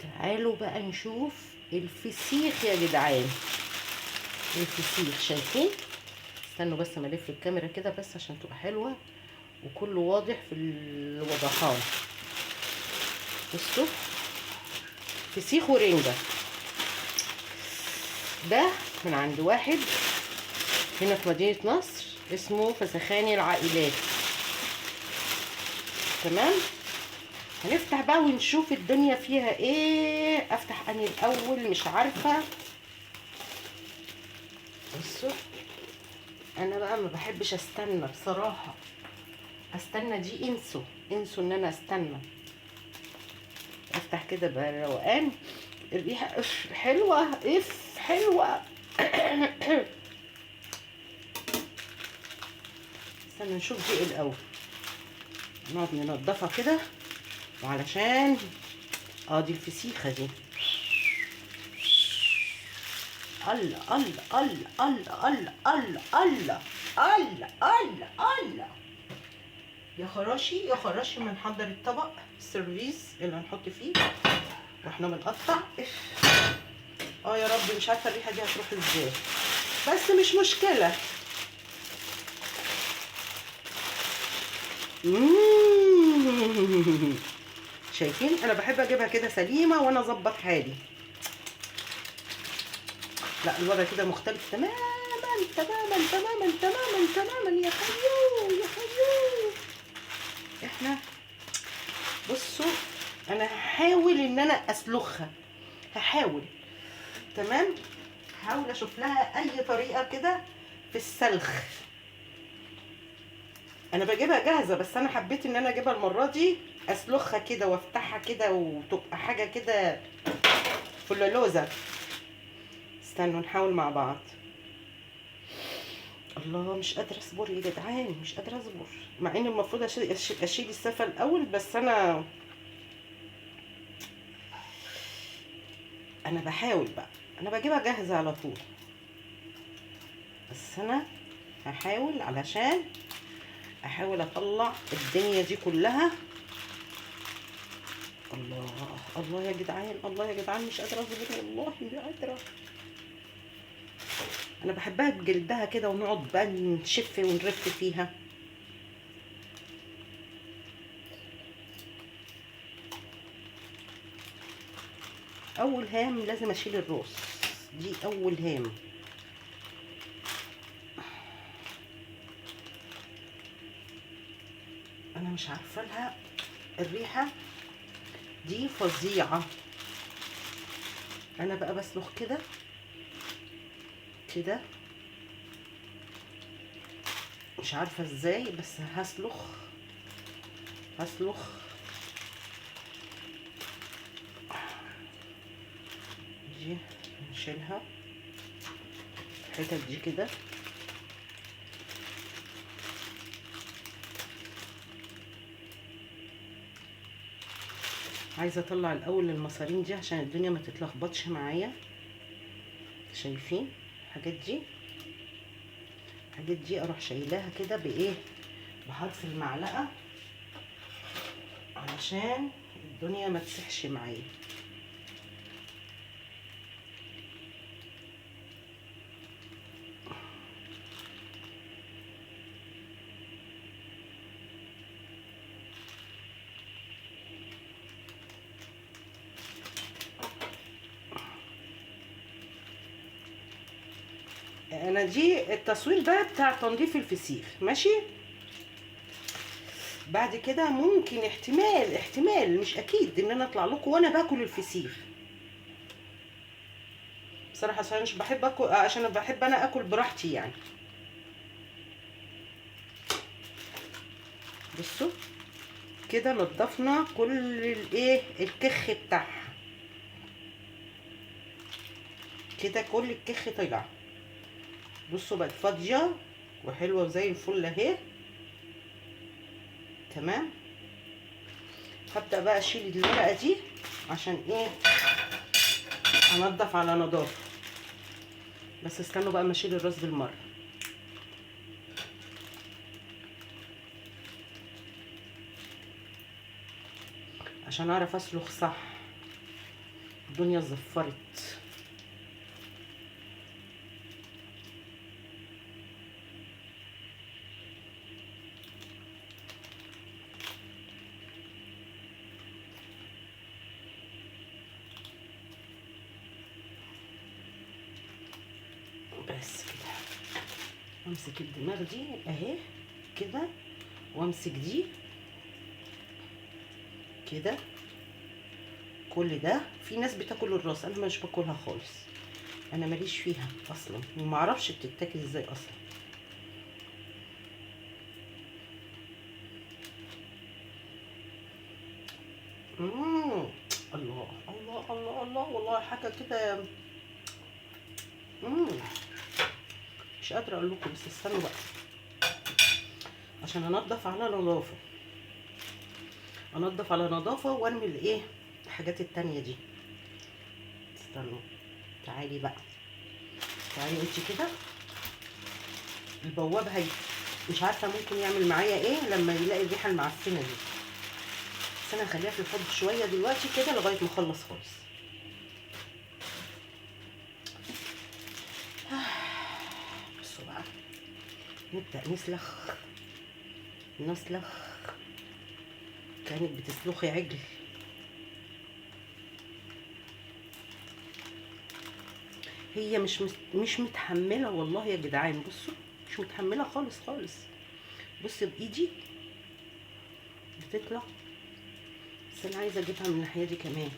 تعالوا بقى نشوف الفسيخ يا جدعان. الفسيخ شايفين؟ استنوا بس ما الف الكاميرا كده بس عشان تبقى حلوه وكله واضح في الوضحان. بصوا، فسيخ ورنجه. ده من عند واحد هنا في مدينه نصر اسمه فسخاني العائلات. تمام، هنفتح بقى ونشوف الدنيا فيها ايه. افتح اني الاول مش عارفه. بصوا، انا بقى ما بحبش استنى بصراحه. استنى دي انسوا ان انا استنى. افتح كده بروقان. الريحه اف حلوه، اف حلوه. استنى نشوف دي الاول. نقعد ننضفها كده، وعلشان دي الفسيخه دي. الله الله الله الله الله الله الله الله الله. يا خراشي يا خراشي، ما نحضر الطبق السيرفيس اللي هنحط فيه واحنا بنقطع. يا رب، مش عارفه الريحه دي هتروح ازاي، بس مش مشكله. شايفين؟ انا بحب اجيبها كده سليمه وانا اظبط حالي. لا، الوضع كده مختلف تماما تماما تماما تماما تماما. يا حيو يا حيو. احنا بصوا، انا هحاول ان انا اسلخها. هحاول. تمام، هحاول اشوف لها اي طريقه كده في السلخ. انا بجيبها جاهزه، بس انا حبيت ان انا اجيبها المره دي اسلخها كده وافتحها كده وتبقى حاجه كده فلولوزه. استنوا نحاول مع بعض. الله، مش قادره اصبر يا جدعان، مش قادره اصبر. مع ان المفروض اشيل السفه الاول، بس انا بحاول بقى. انا بجيبها جاهزه على طول، بس انا هحاول علشان احاول اطلع الدنيا دي كلها. الله الله يا جدعان، الله يا جدعان، مش قادره اصبر والله، مش قادره. انا بحبها بجلدها كده، ونقعد بقى نشف ونرف فيها. اول هام لازم اشيل الراس، دي اول هام. انا مش عارفه لها الريحه دي فظيعه. انا بقى بسلخ كده كده، مش عارفه ازاي، بس هسلخ. دي نشيلها الحتت دي كده. عايزه اطلع الاول المصارين دي عشان الدنيا ما تتلخبطش معايا. شايفين الحاجات دي اروح شايلاها كده بايه، بحرف المعلقه، علشان الدنيا ما تسحش معايا. انا دي التصوير ده بتاع تنظيف الفسيخ، ماشي. بعد كده ممكن احتمال مش اكيد ان انا اطلع لكم وانا باكل الفسيخ بصراحه، عشان مش بحب اكل، عشان بحب انا اكل براحتي يعني. بصوا كده نضفنا كل الايه الكخ بتاعها كده، كل الكخ طلع. بصوا بقت فاضيه وحلوه وزي الفل اهي. تمام، هبدأ بقى اشيل الورقة دي عشان ايه، انضف على نظافة. بس استنوا بقى ما اشيل الراس بالمرة عشان اعرف اسلخ صح. الدنيا زفرت. بس كده امسك الدماغ دي اهي كده، وامسك دي كده. كل ده في ناس بتاكل الراس، انا مش باكلها خالص، انا ماليش فيها اصلا وما اعرفش بتتاكل ازاي اصلا. الله الله الله الله، والله حاجه كده. مش قادره اقول لكم، بس استنوا بقى عشان انضف على نظافه، انضف على نظافه وارمي الايه الحاجات التانية دي. استنوا، تعالي بقى، تعالي انت كده. البواب هي مش عارفه ممكن يعمل معايا ايه لما يلاقي الريحه المعفنه دي، بس انا هخليها في الحوض شويه دلوقتي كده لغايه ما اخلص خالص. بصوا بقى، نبدا نسلخ. كانت بتسلخي عجل. هي مش متحمله والله يا جدعان، بصوا مش متحمله خالص خالص. بص بايدي بتطلع، بس انا عايزه اجيبها من الناحيه دي كمان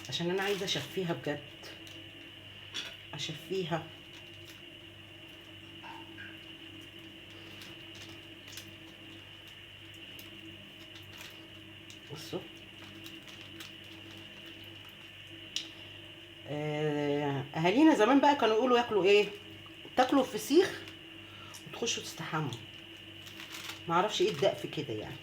عشان انا عايزه اشفيها بجد، اشفيها. بصوا اهالينا زمان بقى كانوا يقولوا ياكلوا ايه، تاكلوا الفسيخ وتخشوا تستحموا. معرفش ايه الداء في كده يعني،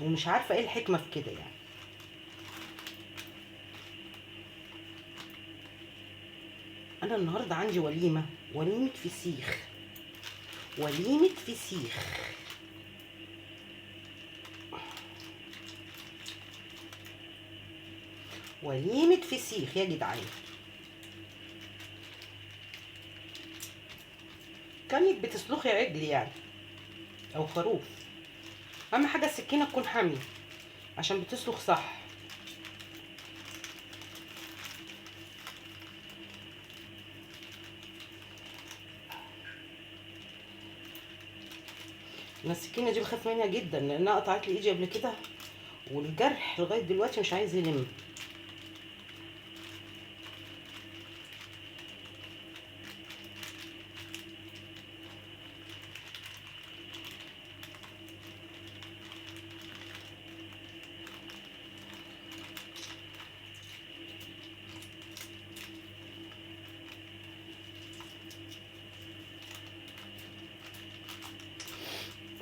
ومش عارفه ايه الحكمه في كده يعني. انا النهارده عندي وليمه فسيخ، وليمه فسيخ. وليمه فسيخ يا جدعان. كانك بتسلخي عجل يعني او خروف. اهم حاجه السكينه تكون حاميه عشان بتسلخ صح. انا السكينه دي بخاف منها جدا لانها قطعت لي ايدي قبل كده، والجرح لغايه دلوقتي مش عايز يلم.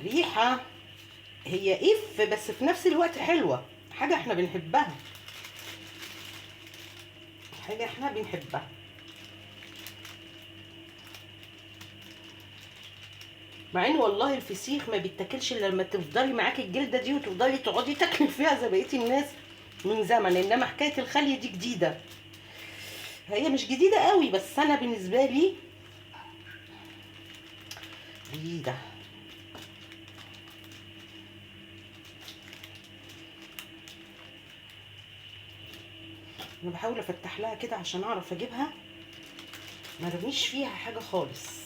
ريحه هي بس في نفس الوقت حلوه، حاجه احنا بنحبها، حاجه احنا بنحبها. مع ان والله الفسيخ ما بيتاكلش الا لما تفضلي معاكي الجلده دي وتفضلي تقعدي تاكلي فيها زي بقيه الناس من زمن، انما حكايه الخلي دي جديده. هي مش جديده قوي بس انا بالنسبه لي جديده. انا بحاول افتح لها كده عشان اعرف اجيبها، ما رميش فيها حاجه خالص.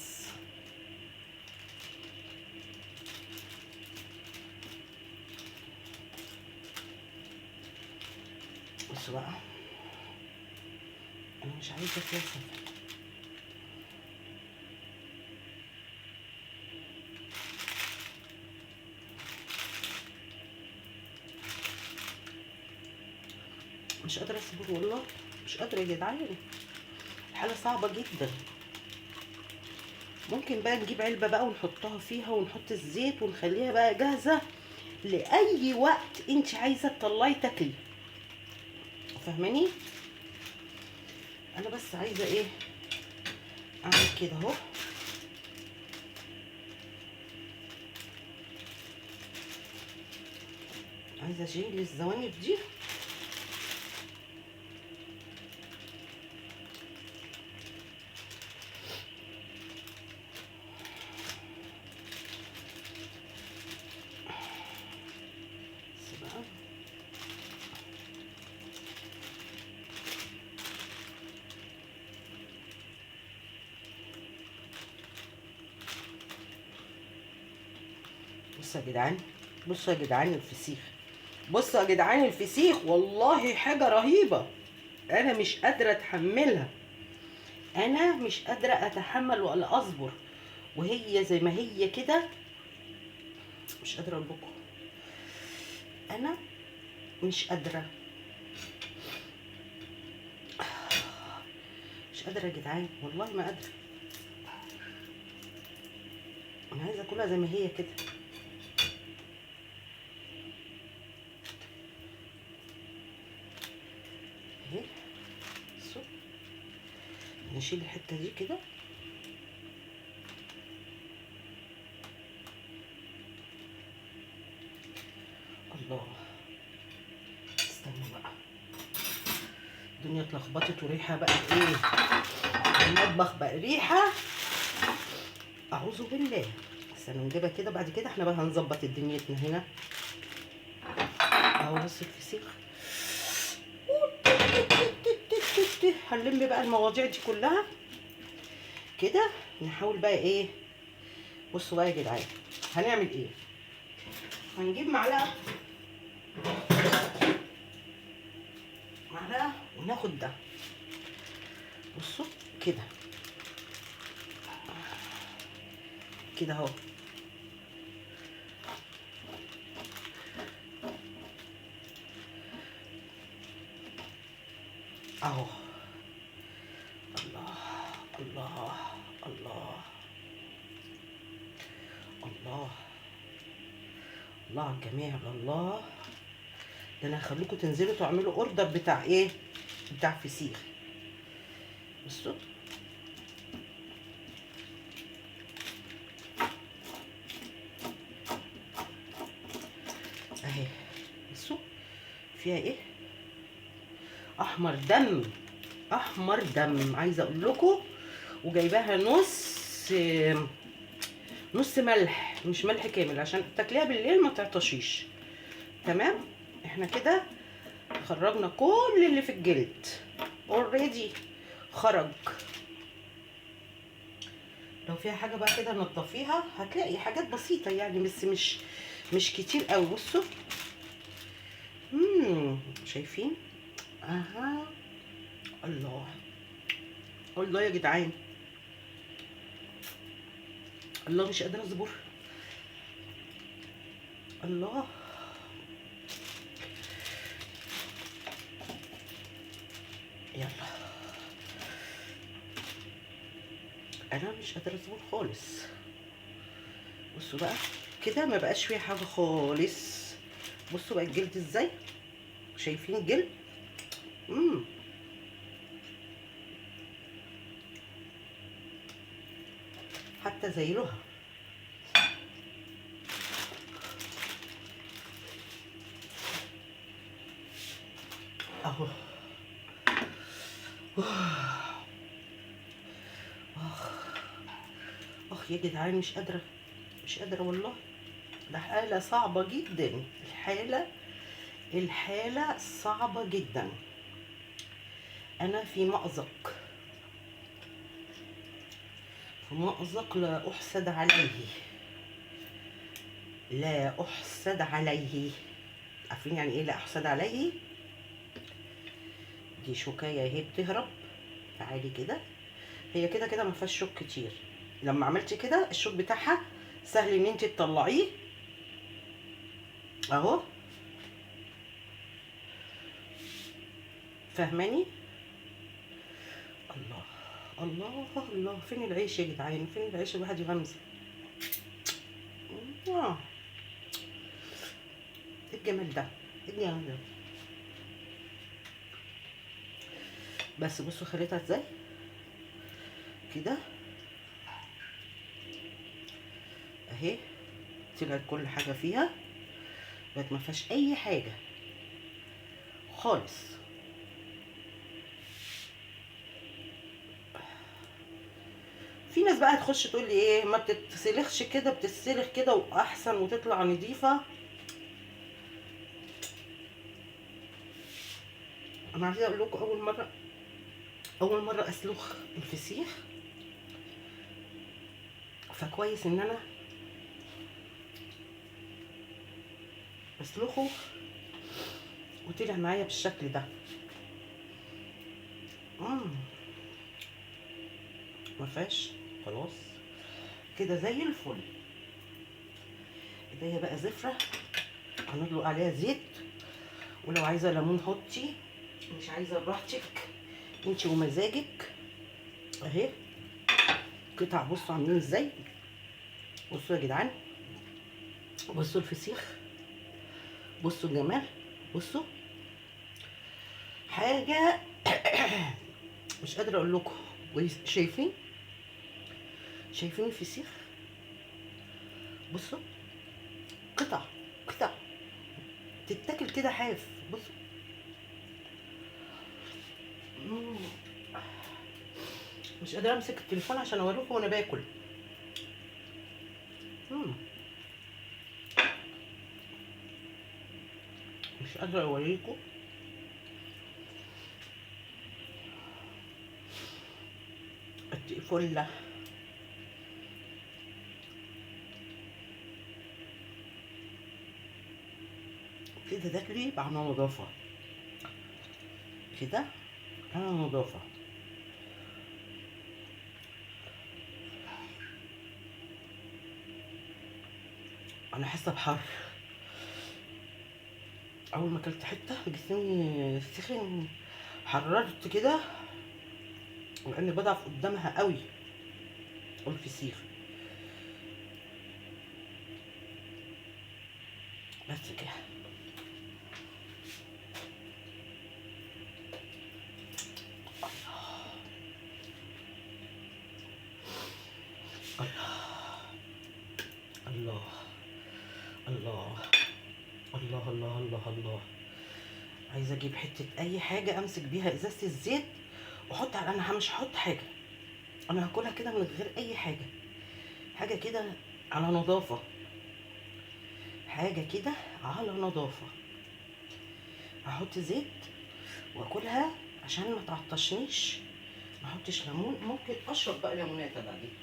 بصوا بقى، انا مش عايزه اساسا. مش قادره اصبر والله، مش قادره يا جدعان، الحاله صعبه جدا. ممكن بقى نجيب علبه بقى ونحطها فيها ونحط الزيت ونخليها بقى جاهزه لاي وقت انت عايزه تطلعي تاكلي، فاهماني؟ انا بس عايزه ايه، اعمل كده اهو. عايزه اشيل الزوانب دي بصوا يا جدعان، بصوا يا جدعان الفسيخ، بصوا يا جدعان الفسيخ، والله حاجه رهيبه. انا مش قادره اتحملها، انا مش قادره اتحمل ولا اصبر، وهي زي ما هي كده. مش قادره اقول لكم، انا مش قادره، مش قادره يا جدعان، والله ما قادره. انا عايزه اكلها زي ما هي كده. اهي بصوا، نشيل الحته دي كده. الله، استنوا بقى، الدنيا اتلخبطت وريحه بقى ايه، المطبخ بقى ريحه، اعوذ بالله. استنوا نجيبها كده، بعد كده احنا بقى هنظبط دنيتنا هنا. اهو بص الفسيخ، هنلم بقى المواضيع دي كلها كده. نحاول بقى ايه، بصوا بقى يا جدعان هنعمل ايه. هنجيب معلقه، معلقه وناخد ده، بصوا كده كده اهو. اهو، الله الله الله الله الله على الجميع، الله. ده انا هخليكم تنزلوا تعملوا اوردر بتاع ايه، بتاع فسيخ. بصوا اهي، بصوا فيها ايه، احمر دم، احمر دم، عايزه اقول لكم. وجايباها نص ملح، مش ملح كامل، عشان تاكليها بالليل ما تعطشيش. تمام، احنا كده خرجنا كل اللي في الجلد اوريدي، خرج. لو فيها حاجه بقى كده نضفيها، هتلاقي حاجات بسيطه يعني، بس مش كتير قوي. بصوا شايفين، اها، الله الله يا جدعان، الله مش قادره اصبر، الله. يلا، انا مش قادره اصبر خالص. بصوا بقى كده ما بقاش فيها حاجه خالص. بصوا بقى الجلد ازاي، شايفين الجلد، حتى زيلوها اهو. اخ يا جدعان، مش قادره، مش قادره والله. ده حاله صعبه جدا، الحاله صعبه جدا. انا في مأزق، في مأزق لا احسد عليه، لا احسد عليه. عارفين يعني ايه لا احسد عليه؟ دي شوكايه اهي بتهرب، تعالي كده. هي كده كده ما فيهاش شوك كتير، لما عملتي كده الشوك بتاعها سهل ان انت تطلعيه اهو، فاهماني؟ الله الله الله، فين العيش يا جدعان، فين العيش الواحد يغمزه. ايه الجمال ده، ايه الجمال ده. بس بصوا خليتها ازاي كده اهي، طلعت كل حاجه فيها، بقت ما فيهاش اي حاجه خالص. في ناس بقى هتخش تقول لي ايه، ما بتتسلخش كده، بتتسلخ كده واحسن وتطلع نظيفه. انا عايزه اقول لكم، اول مره اسلخ الفسيخ، فكويس ان انا اسلخه وطلع معايا بالشكل ده. ما فيهاش خلاص كده زي الفل. ايديا بقى زفره، هندلق عليها زيت، ولو عايزه ليمون حطي، مش عايزه براحتك انت ومزاجك. اهي قطع، بصوا عاملين ازاي، بصوا يا جدعان، بصوا الفسيخ، بصوا الجمال، بصوا حاجه مش قادره اقول لكم. شايفين الفسيخ، بصوا قطع قطع تتاكل كده حاف. بصوا مش قادره امسك التليفون عشان اوريكم وانا باكل. مش قادره اوريكم. فله كده تاكلي على نظافه، كده على نظافه. انا حاسه بحر، اول ما اكلت حته جسمي سخن، حررت كده، واني بضعف قدامها قوي الفسيخ. بس كده الله الله الله الله الله الله. عايزه اجيب حته اي حاجه امسك بيها ازازه الزيت واحط على، انا مش هحط حاجه، انا هاكلها كده من غير اي حاجه، حاجه كده على نظافه، حاجه كده على نظافه. هحط زيت واكلها عشان ما تعطشنيش، ما احطش ليمون، ممكن اشرب بقى ليموناته بعدين.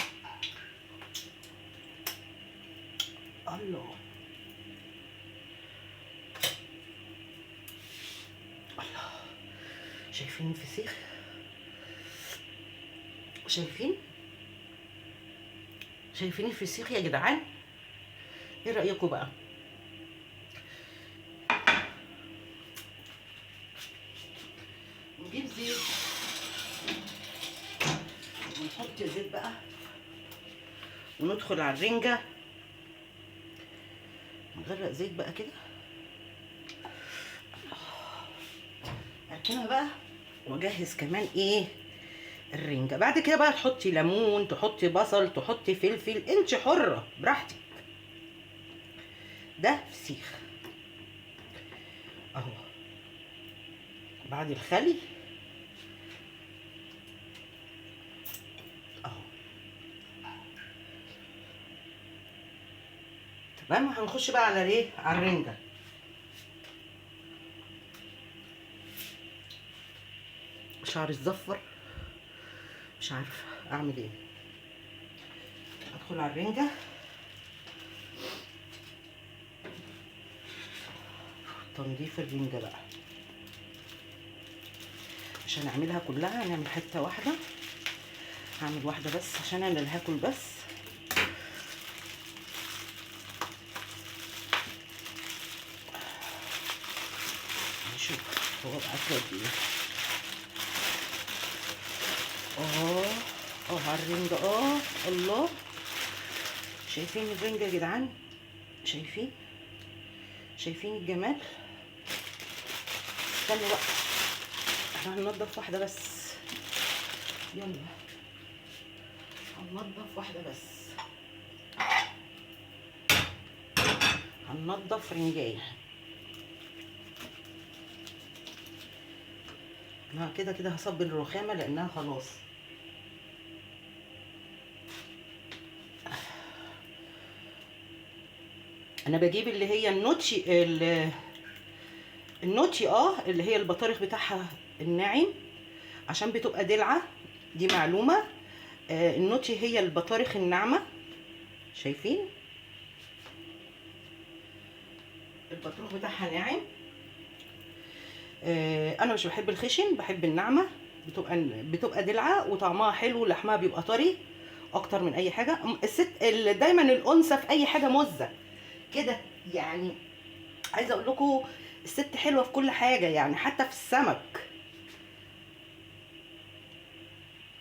الله الله. شايفين الفسيخ؟ شايفين الفسيخ يا جدعان؟ ايه رايكم بقى؟ نجيب زيت ونحط زيت بقى وندخل على الرنجه، نغرق زيت بقى كده، اركنها بقى واجهز كمان ايه الرنجه. بعد كده بقى تحطي ليمون، تحطي بصل، تحطي فلفل، انت حره براحتك. ده فسيخ اهو بعد الخلي اهو. تمام، هنخش بقى على ايه، على الرنجه. شعري اتزفر، مش عارفه اعمل ايه. ادخل على الرنجه، تنظيف الرنجه بقى عشان اعملها كلها. هنعمل حته واحده، هعمل واحده بس عشان انا اللي هاكل بس. نشوف هو بقى قد ايه. على الرنجة. الله، شايفين الرنجة يا جدعان؟ شايفين الجمال؟ استنوا بقى، احنا هننضف واحدة بس، يلا هننضف واحدة بس، هننضف رنجاية. انا كده هصب الرخامة لانها خلاص. انا بجيب اللي هي النوتشي، النوتشي اللي هي البطارخ بتاعها الناعم، عشان بتبقى دلعه، دي معلومه. النوتشي هي البطارخ الناعمه، شايفين البطروخ بتاعها ناعم. انا مش بحب الخشن، بحب الناعمه، بتبقى دلعه وطعمها حلو، لحمها بيبقى طري اكتر من اي حاجه. الست دايما الانثى في اي حاجه مزه كده يعني. عايزه اقول لكم الست حلوه في كل حاجه يعني، حتى في السمك